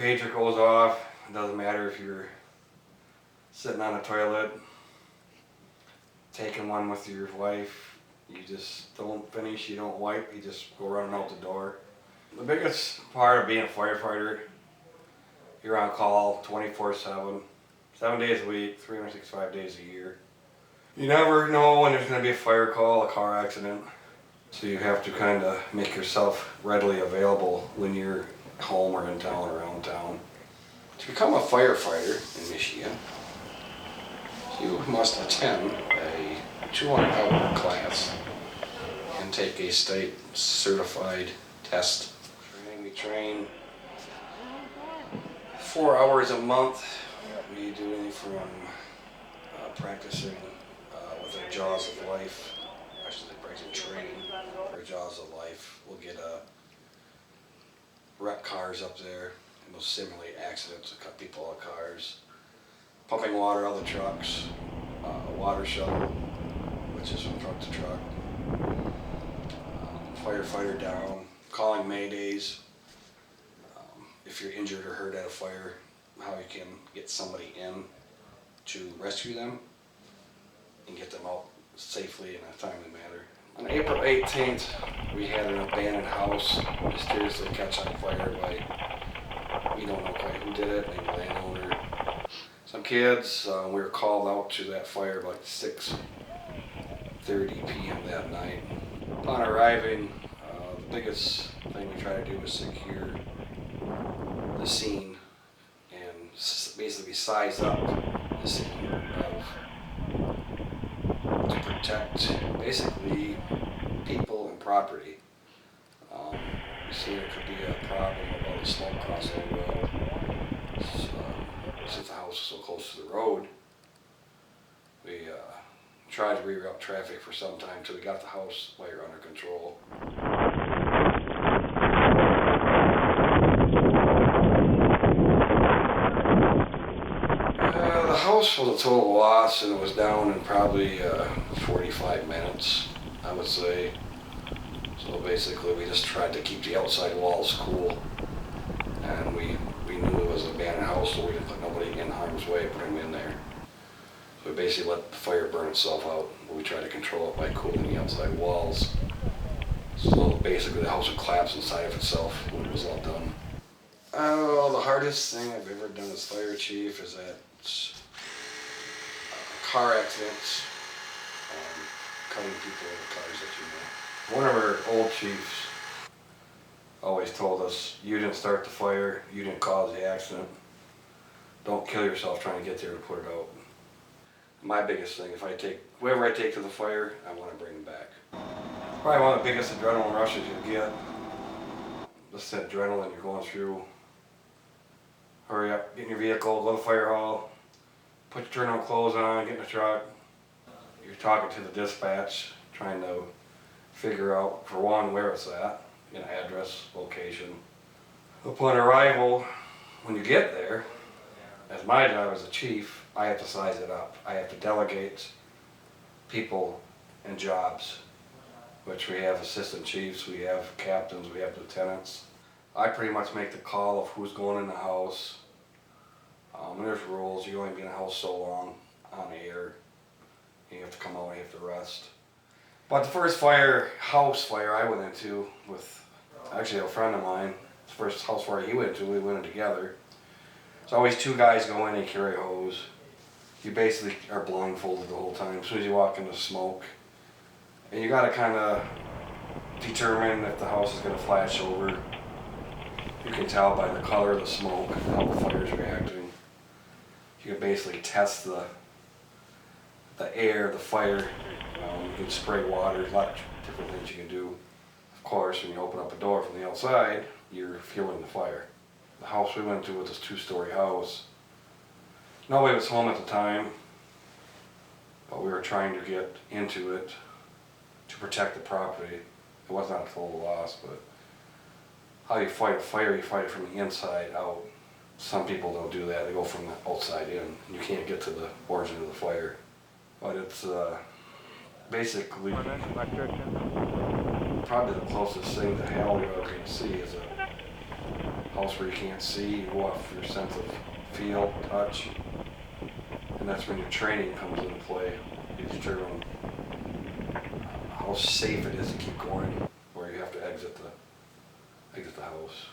pager goes off, it doesn't matter if you're sitting on a toilet, taking one with your wife, you just don't finish, you don't wipe, you just go running out the door. The biggest part of being a firefighter, you're on call 24/7, 7 days a week, 365 days a year. You never know when there's going to be a fire call, a car accident, so you have to kind of make yourself readily available when you're home or in town or around town. To become a firefighter in Michigan, you must attend a 200-hour class and take a state certified test. We train 4 hours a month. We do anything from practicing with our Jaws of Life, actually practicing training for Jaws of Life. We'll get wreck cars up there and we'll simulate accidents and cut people out of cars. Pumping water out of the trucks, water shuttle, which is from truck to truck. Firefighter down, calling maydays. If you're injured or hurt at a fire, how you can get somebody in to rescue them and get them out safely in a timely manner. On April 18th, we had an abandoned house mysteriously catch on fire by, we don't know quite who did it, maybe the landowner. Some kids, we were called out to that fire about 6:30 p.m. that night. Upon arriving, the biggest thing we try to do is secure the scene and basically size up the scene to protect basically people and property. We see there could be a problem about the smoke crossing the road. Since the house is so close to the road, we tried to reroute traffic for some time until we got the house fire under control. The house was a total loss and it was down in probably 45 minutes, I would say. So basically we just tried to keep the outside walls cool, and we knew it was an abandoned house, so we didn't put nobody in harm's way, put them in there. So we basically let the fire burn itself out, but we tried to control it by cooling the outside walls. So basically the house would collapse inside of itself when it was all done. The hardest thing I've ever done as fire chief is that car accidents, cutting people in the cars that you know. One of our old chiefs always told us, you didn't start the fire, you didn't cause the accident. Don't kill yourself trying to get there to put it out. My biggest thing, whoever I take to the fire, I want to bring them back. Probably one of the biggest adrenaline rushes you get. Just that adrenaline you're going through. Hurry up, get in your vehicle, go to the fire hall, put your turnout clothes on, get in the truck. You're talking to the dispatch, trying to figure out, for one, where it's at, address, location. Upon arrival, when you get there, as my job as a chief, I have to size it up. I have to delegate people and jobs, which we have assistant chiefs, we have captains, we have lieutenants. I pretty much make the call of who's going in the house. And there's rules, you only be in the house so long on air. You have to come out, you have to rest. But the first house fire I went into with actually a friend of mine, the first house fire he went to, we went in together. It's always two guys go in, they carry a hose. You basically are blindfolded the whole time as soon as you walk into smoke. And you gotta kind of determine if the house is gonna flash over. You can tell by the color of the smoke how the fire's reacting. You can basically test the air, the fire. You can spray water, there's a lot of different things you can do. Of course, when you open up a door from the outside, you're feeling the fire. The house we went to was this 2-story house. Nobody was home at the time, but we were trying to get into it to protect the property. It was not a total loss, but how you fight a fire, you fight it from the inside out. Some people don't do that, they go from the outside in. You can't get to the origin of the fire. But it's basically probably the closest thing to hell you're ever going to see is a house where you can't see, you go off your sense of feel, touch. And that's when your training comes into play. You determine how safe it is to keep going, where you have to exit the house.